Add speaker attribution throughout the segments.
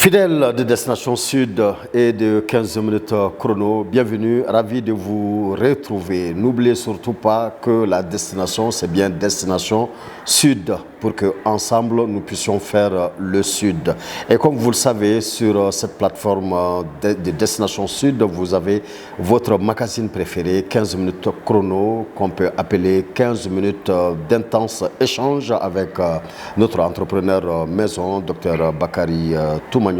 Speaker 1: Fidèles de Destination Sud et de 15 minutes chrono, bienvenue, ravi de vous retrouver. N'oubliez surtout pas que la destination, c'est bien Destination Sud, pour qu'ensemble nous puissions faire le Sud. Et comme vous le savez, sur cette plateforme de Destination Sud, vous avez votre magazine préféré, 15 minutes chrono, qu'on peut appeler 15 minutes d'intense échange avec notre entrepreneur maison, Dr Bakary Toumagnon.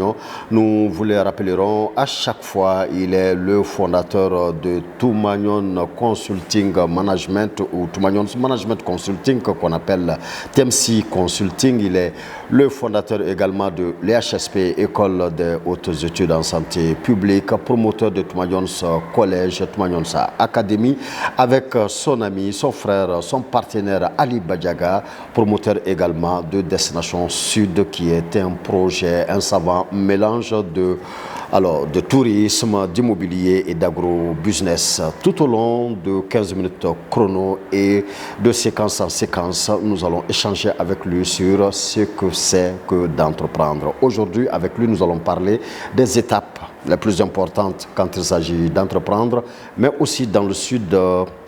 Speaker 1: Nous vous le rappellerons à chaque fois, il est le fondateur de Toumagnon Consulting Management ou Toumagnon Management Consulting qu'on appelle TMC Consulting. Il est le fondateur également de l'EHSP, École des hautes études en santé publique, promoteur de Toumagnon Collège, Toumagnon Académie, avec son ami, son frère, son partenaire Ali Badiaga, promoteur également de Destination Sud, qui est un projet, un savant mélange de tourisme, d'immobilier et d'agro-business. Tout au long de 15 minutes chrono et de séquence en séquence, nous allons échanger avec lui sur ce que c'est que d'entreprendre. Aujourd'hui, avec lui, nous allons parler des étapes les plus importantes quand il s'agit d'entreprendre, mais aussi dans le Sud,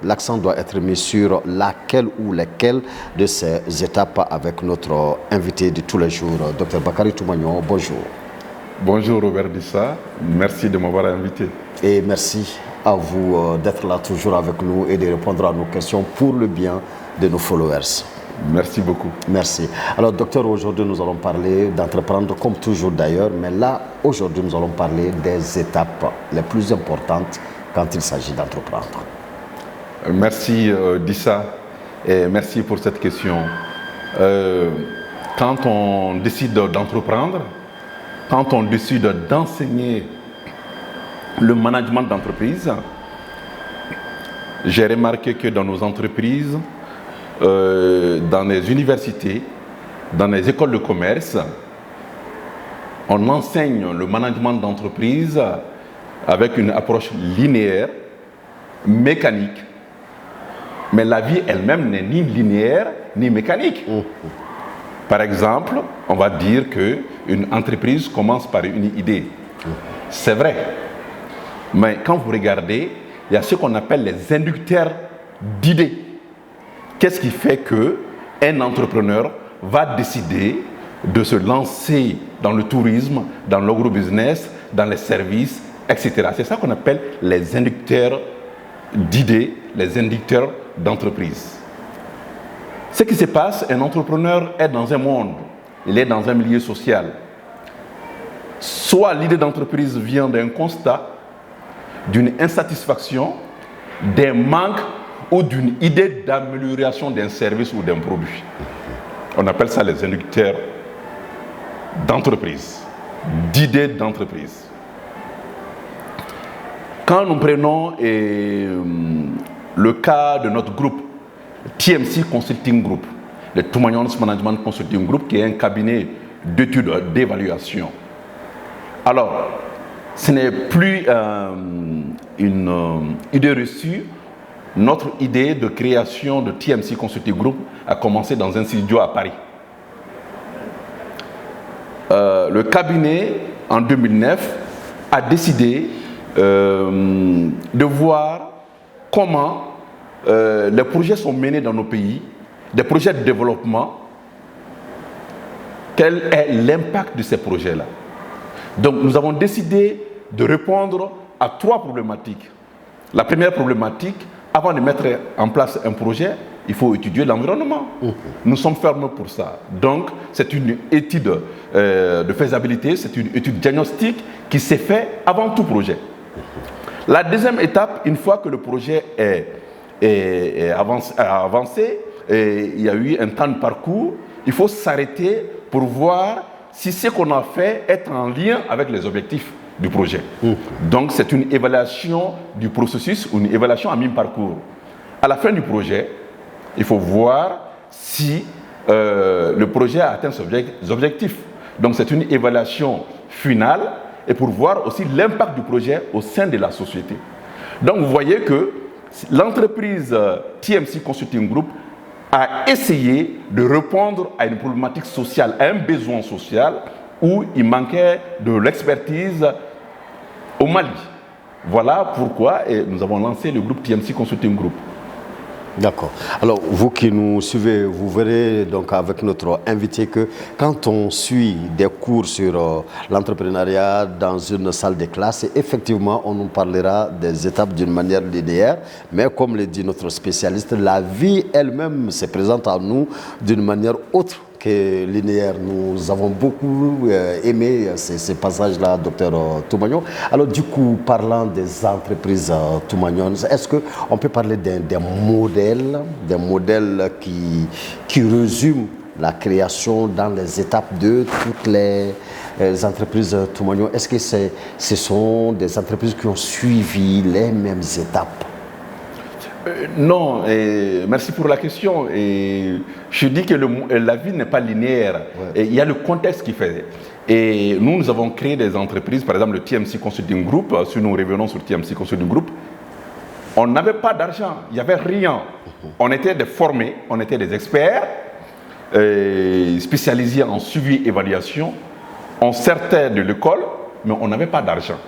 Speaker 1: l'accent doit être mis sur laquelle ou lesquelles de ces étapes avec notre invité de tous les jours, Dr Bakary Toumagnon. Bonjour.
Speaker 2: Bonjour Robert Dissa, merci de m'avoir invité.
Speaker 1: Et merci à vous d'être là toujours avec nous et de répondre à nos questions pour le bien de nos followers.
Speaker 2: Merci beaucoup.
Speaker 1: Merci. Alors docteur, aujourd'hui nous allons parler d'entreprendre comme toujours d'ailleurs, mais là aujourd'hui nous allons parler des étapes les plus importantes quand il s'agit d'entreprendre.
Speaker 2: Merci Dissa et merci pour cette question. Quand on décide d'entreprendre, quand on décide d'enseigner le management d'entreprise, j'ai remarqué que dans nos entreprises, dans les universités, dans les écoles de commerce, on enseigne le management d'entreprise avec une approche linéaire, mécanique. Mais la vie elle-même n'est ni linéaire ni mécanique. Par exemple, on va dire qu'une entreprise commence par une idée. C'est vrai. Mais quand vous regardez, il y a ce qu'on appelle les inducteurs d'idées. Qu'est-ce qui fait qu'un entrepreneur va décider de se lancer dans le tourisme, dans l'agrobusiness, dans les services, etc. C'est ça qu'on appelle les inducteurs d'idées, les inducteurs d'entreprise. Ce qui se passe, un entrepreneur est dans un monde, il est dans un milieu social. Soit l'idée d'entreprise vient d'un constat, d'une insatisfaction, d'un manque ou d'une idée d'amélioration d'un service ou d'un produit. On appelle ça les inducteurs d'entreprise, d'idées d'entreprise. Quand nous prenons le cas de notre groupe, TMC Consulting Group, le Toumagnon Management Consulting Group, qui est un cabinet d'études d'évaluation. Alors, ce n'est plus une idée reçue. Notre idée de création de TMC Consulting Group a commencé dans un studio à Paris. Le cabinet, en 2009, a décidé de voir comment les projets sont menés dans nos pays, des projets de développement, quel est l'impact de ces projets-là. Donc nous avons décidé de répondre à 3 problématiques. La première problématique, avant de mettre en place un projet, il faut étudier l'environnement. Nous sommes fermes pour ça. Donc c'est une étude de faisabilité, c'est une étude diagnostique qui s'est faite avant tout projet. La deuxième étape, une fois que le projet est avancé, et il y a eu un temps de parcours, il faut s'arrêter pour voir si ce qu'on a fait est en lien avec les objectifs du projet. Donc c'est une évaluation du processus ou une évaluation à mi-parcours. À la fin du projet, il faut voir si le projet a atteint ses objectifs. Donc c'est une évaluation finale et pour voir aussi l'impact du projet au sein de la société. Donc vous voyez que l'entreprise TMC Consulting Group a essayé de répondre à une problématique sociale, à un besoin social où il manquait de l'expertise au Mali. Voilà pourquoi nous avons lancé le groupe TMC Consulting Group.
Speaker 1: D'accord. Alors, vous qui nous suivez, vous verrez donc avec notre invité que quand on suit des cours sur l'entrepreneuriat dans une salle de classe, effectivement, on nous parlera des étapes d'une manière linéaire, mais comme le dit notre spécialiste, la vie elle-même se présente à nous d'une manière autre que linéaire. Nous avons beaucoup aimé ces passages-là, docteur Toumagnon. Alors du coup, parlant des entreprises Toumagnon, est-ce qu'on peut parler d'un modèle qui résume la création dans les étapes de toutes les entreprises Toumagnon? Est-ce que ce sont des entreprises qui ont suivi les mêmes étapes?
Speaker 2: Non, merci pour la question. Et je dis que la vie n'est pas linéaire. Ouais. Il y a le contexte qui fait. Et nous avons créé des entreprises, par exemple le TMC Consulting Group. Si nous revenons sur TMC Consulting Group, on n'avait pas d'argent, il n'y avait rien. On était des formés, on était des experts spécialisés en suivi et évaluation. On sortait de l'école, mais on n'avait pas d'argent.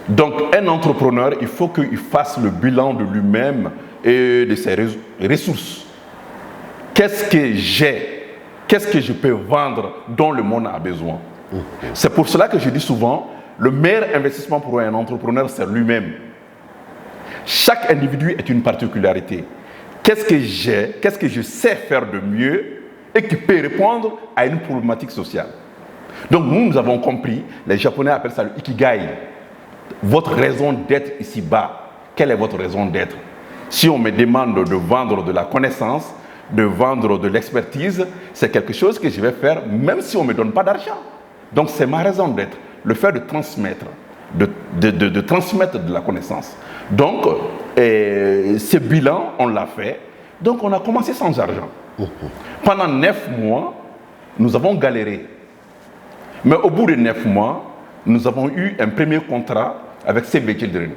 Speaker 2: Donc, un entrepreneur, il faut qu'il fasse le bilan de lui-même et de ses ressources. Qu'est-ce que j'ai? Qu'est-ce que je peux vendre dont le monde a besoin? C'est pour cela que je dis souvent, le meilleur investissement pour un entrepreneur, c'est lui-même. Chaque individu est une particularité. Qu'est-ce que j'ai? Qu'est-ce que je sais faire de mieux et qui peut répondre à une problématique sociale? Donc, nous avons compris, les Japonais appellent ça le ikigai. Votre raison d'être ici-bas, quelle est votre raison d'être? Si on me demande de vendre de la connaissance, de vendre de l'expertise, c'est quelque chose que je vais faire même si on ne me donne pas d'argent. Donc c'est ma raison d'être, le fait de transmettre, de transmettre de la connaissance. Donc ce bilan, on l'a fait. Donc on a commencé sans argent. Pendant 9 mois, nous avons galéré. Mais au bout de 9 mois, nous avons eu un premier contrat avec Save the Children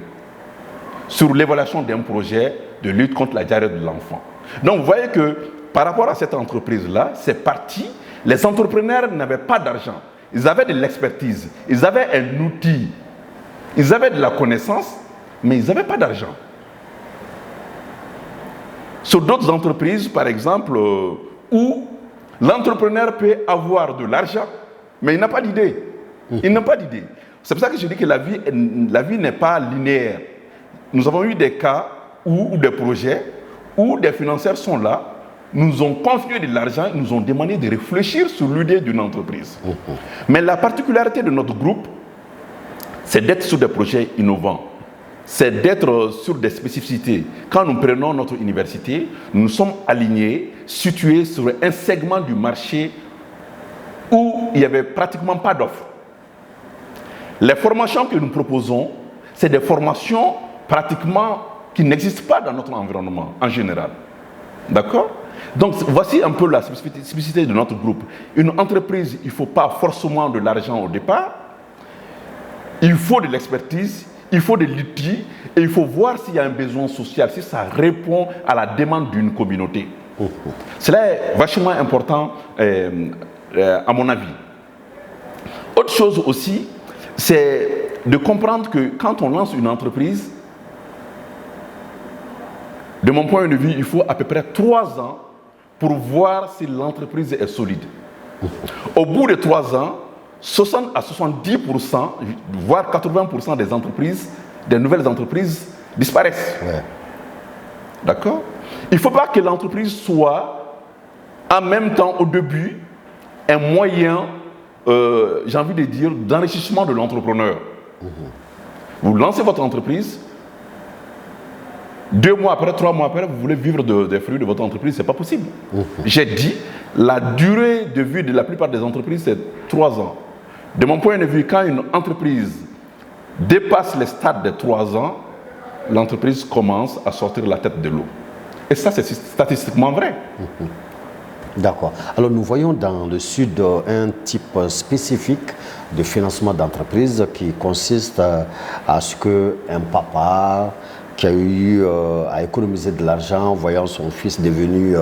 Speaker 2: sur l'évaluation d'un projet de lutte contre la diarrhée de l'enfant. Donc vous voyez que par rapport à cette entreprise-là, c'est parti. Les entrepreneurs n'avaient pas d'argent. Ils avaient de l'expertise, ils avaient un outil, ils avaient de la connaissance, mais ils n'avaient pas d'argent. Sur d'autres entreprises, par exemple, où l'entrepreneur peut avoir de l'argent, mais il n'a pas d'idée. Il n'a pas d'idée. C'est pour ça que je dis que la vie n'est pas linéaire. Nous avons eu des cas ou des projets où des financiers sont là, nous ont confié de l'argent, nous ont demandé de réfléchir sur l'idée d'une entreprise. Mais la particularité de notre groupe, c'est d'être sur des projets innovants. C'est d'être sur des spécificités. Quand nous prenons notre université, nous sommes alignés, situés sur un segment du marché où il n'y avait pratiquement pas d'offres. Les formations que nous proposons, c'est des formations pratiquement qui n'existent pas dans notre environnement en général. D'accord? Donc voici un peu la spécificité de notre groupe. Une entreprise, il ne faut pas forcément de l'argent au départ. Il faut de l'expertise, il faut de l'outil et il faut voir s'il y a un besoin social, si ça répond à la demande d'une communauté. Cela est vachement important à mon avis. Autre chose aussi, c'est de comprendre que quand on lance une entreprise, de mon point de vue, il faut à peu près 3 ans pour voir si l'entreprise est solide. Au bout de 3 ans, 60 à 70%, voire 80% des entreprises, des nouvelles entreprises disparaissent. Ouais. D'accord? Il ne faut pas que l'entreprise soit en même temps au début un moyen, j'ai envie de dire, d'enrichissement de l'entrepreneur. Vous lancez votre entreprise, 2 mois après, 3 mois après, vous voulez vivre des fruits de votre entreprise, ce n'est pas possible. J'ai dit, la durée de vie de la plupart des entreprises, c'est 3 ans. De mon point de vue, quand une entreprise dépasse les stades de 3 ans, l'entreprise commence à sortir la tête de l'eau. Et ça, c'est statistiquement vrai.
Speaker 1: D'accord. Alors nous voyons dans le Sud un type spécifique de financement d'entreprise qui consiste à ce qu'un papa qui a eu à économiser de l'argent, voyant son fils devenu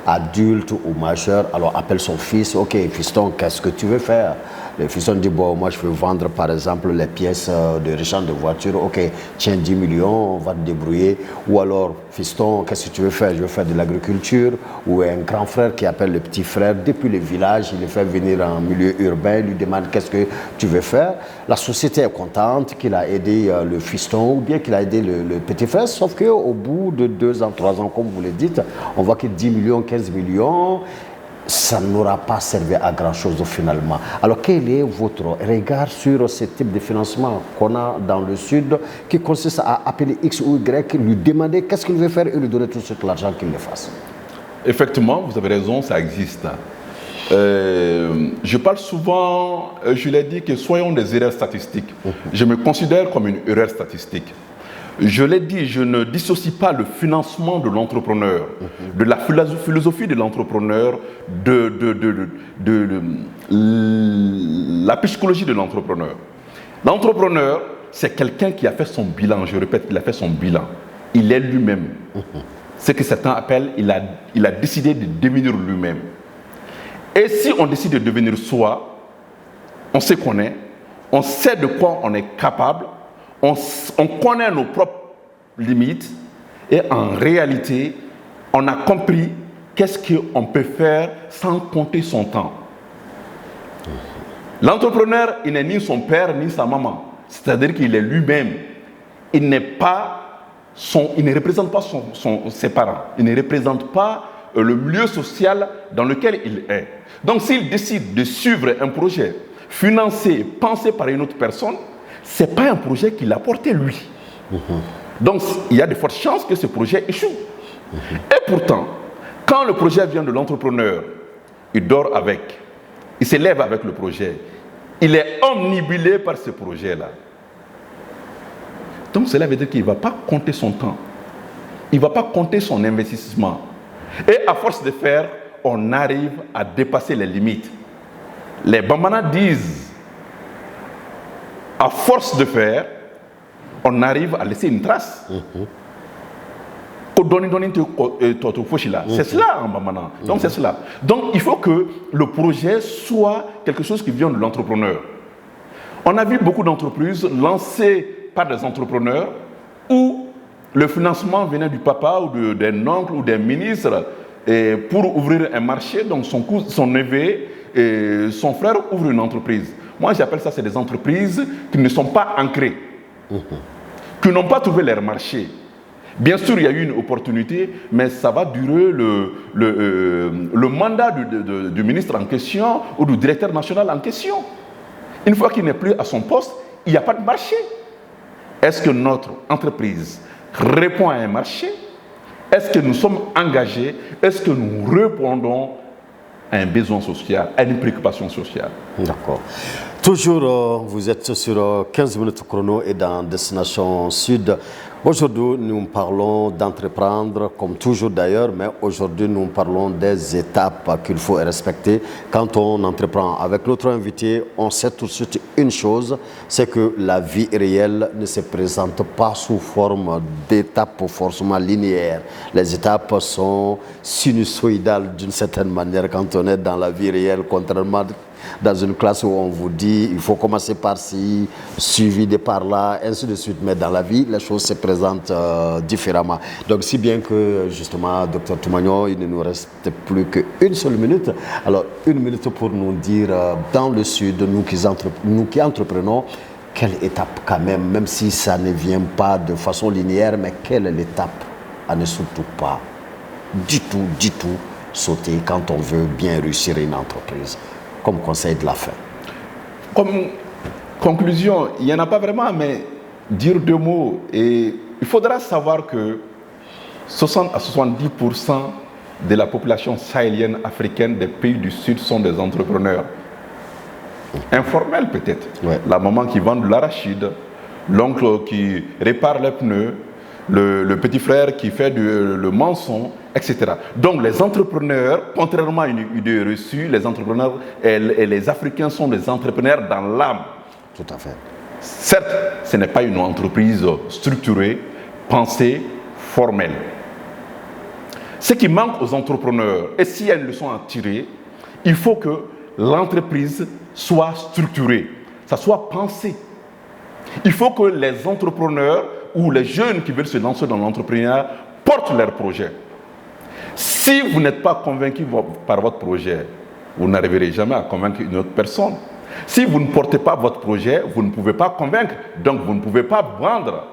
Speaker 1: adulte ou majeur, alors appelle son fils, ok fiston, qu'est-ce que tu veux faire? Le fiston dit, bon, moi je veux vendre par exemple les pièces de rechange de voiture, ok, tiens 10 millions, on va te débrouiller. Ou alors, fiston, qu'est-ce que tu veux faire? Je veux faire de l'agriculture. Ou un grand frère qui appelle le petit frère depuis le village, il le fait venir en milieu urbain, lui demande qu'est-ce que tu veux faire. La société est contente qu'il a aidé le fiston ou bien qu'il a aidé le petit frère, sauf qu'au bout de 2 ans, 3 ans, comme vous le dites, on voit que 10 millions, 15 millions, ça n'aura pas servi à grand-chose finalement. Alors quel est votre regard sur ce type de financement qu'on a dans le Sud qui consiste à appeler X ou Y, lui demander qu'est-ce qu'il veut faire et lui donner tout cet argent qu'il le fasse?
Speaker 2: Effectivement, vous avez raison, ça existe. Je parle souvent, je l'ai dit, que soyons des erreurs statistiques. Je me considère comme une erreur statistique. Je l'ai dit, je ne dissocie pas le financement de l'entrepreneur, de la philosophie de l'entrepreneur, de la psychologie de l'entrepreneur. L'entrepreneur, c'est quelqu'un qui a fait son bilan, je répète, il a fait son bilan. Il est lui-même. Ce que certains appellent, il a décidé de devenir lui-même. Et si on décide de devenir soi, on sait qu'on est, on sait de quoi on est capable, on connaît nos propres limites et en réalité, on a compris qu'est-ce qu'on peut faire sans compter son temps. L'entrepreneur, il n'est ni son père ni sa maman. C'est-à-dire qu'il est lui-même. Il ne représente pas ses parents. Il ne représente pas le milieu social dans lequel il est. Donc s'il décide de suivre un projet financé, pensé par une autre personne, ce n'est pas un projet qu'il a porté lui. Donc il y a de fortes chances que ce projet échoue. Et pourtant, quand le projet vient de l'entrepreneur, il dort avec, il se lève avec le projet, il est omnibulé par ce projet-là. Donc cela veut dire qu'il ne va pas compter son temps, il ne va pas compter son investissement. Et à force de faire, on arrive à dépasser les limites. Les Bambana disent, à force de faire, on arrive à laisser une trace. C'est cela en Bambana. Donc c'est cela. Donc il faut que le projet soit quelque chose qui vient de l'entrepreneur. On a vu beaucoup d'entreprises lancées par des entrepreneurs où le financement venait du papa ou d'un oncle ou d'un ministre pour ouvrir un marché. Donc son neveu et son frère ouvrent une entreprise. Moi, j'appelle ça, c'est des entreprises qui ne sont pas ancrées, qui n'ont pas trouvé leur marché. Bien sûr, il y a eu une opportunité, mais ça va durer le mandat du ministre en question ou du directeur national en question. Une fois qu'il n'est plus à son poste, il n'y a pas de marché. Est-ce que notre entreprise répond à un marché? Est-ce que nous sommes engagés? Est-ce que nous répondons à un besoin social, à une préoccupation sociale?
Speaker 1: D'accord. Toujours, vous êtes sur 15 minutes chrono et dans Destination Sud. Aujourd'hui, nous parlons d'entreprendre, comme toujours d'ailleurs, mais aujourd'hui, nous parlons des étapes qu'il faut respecter quand on entreprend. Avec notre invité, on sait tout de suite une chose, c'est que la vie réelle ne se présente pas sous forme d'étapes forcément linéaires. Les étapes sont sinusoïdales d'une certaine manière quand on est dans la vie réelle, contrairement dans une classe où on vous dit il faut commencer par ci, suivi de par là, ainsi de suite. Mais dans la vie, les choses se présentent différemment. Donc, si bien que, justement, Dr Toumagnon, il ne nous reste plus qu'une seule minute. Alors, une minute pour nous dire, dans le Sud, nous qui entreprenons, quelle étape quand même si ça ne vient pas de façon linéaire, mais quelle est l'étape à ne surtout pas, du tout, sauter quand on veut bien réussir une entreprise? Comme conseil de la fin.
Speaker 2: Comme conclusion, il n'y en a pas vraiment, mais dire 2 mots. Et il faudra savoir que 60 à 70% de la population sahélienne africaine des pays du Sud sont des entrepreneurs. Informels peut-être. Ouais. La maman qui vend de l'arachide, l'oncle qui répare les pneus, le petit frère qui fait le maçon, etc. Donc les entrepreneurs, contrairement à une idée reçue, les entrepreneurs et les Africains sont des entrepreneurs dans l'âme.
Speaker 1: Tout à fait.
Speaker 2: Certes, ce n'est pas une entreprise structurée, pensée formelle. Ce qui manque aux entrepreneurs, et s'il y a une leçon à tirer, il faut que l'entreprise soit structurée, ça soit pensé. Il faut que les entrepreneurs ou les jeunes qui veulent se lancer dans l'entrepreneuriat portent leur projet. Si vous n'êtes pas convaincu par votre projet, vous n'arriverez jamais à convaincre une autre personne. Si vous ne portez pas votre projet, vous ne pouvez pas convaincre, donc vous ne pouvez pas vendre.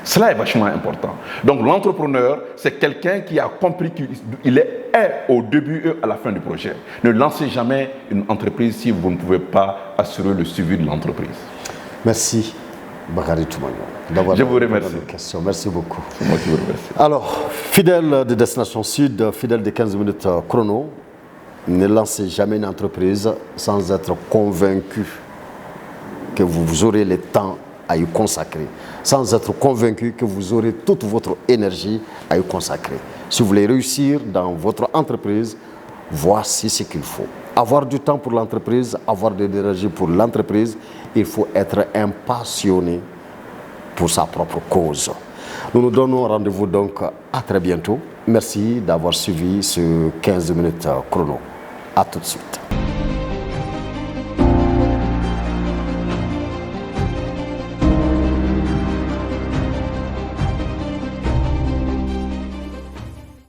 Speaker 2: Cela est vachement important. Donc l'entrepreneur, c'est quelqu'un qui a compris qu'il est au début et à la fin du projet. Ne lancez jamais une entreprise si vous ne pouvez pas assurer le suivi de l'entreprise.
Speaker 1: Merci, Bakary Toumani, d'avoir
Speaker 2: Je vous remercie.
Speaker 1: Merci beaucoup.
Speaker 2: C'est moi qui vous remercie.
Speaker 1: Alors, fidèle de Destination Sud, fidèle de 15 minutes chrono, ne lancez jamais une entreprise sans être convaincu que vous aurez le temps à y consacrer, sans être convaincu que vous aurez toute votre énergie à y consacrer. Si vous voulez réussir dans votre entreprise, voici ce qu'il faut. Avoir du temps pour l'entreprise, avoir de l'énergie pour l'entreprise, il faut être un passionné pour sa propre cause. Nous nous donnons rendez-vous donc à très bientôt. Merci d'avoir suivi ce 15 minutes chrono. À tout de suite.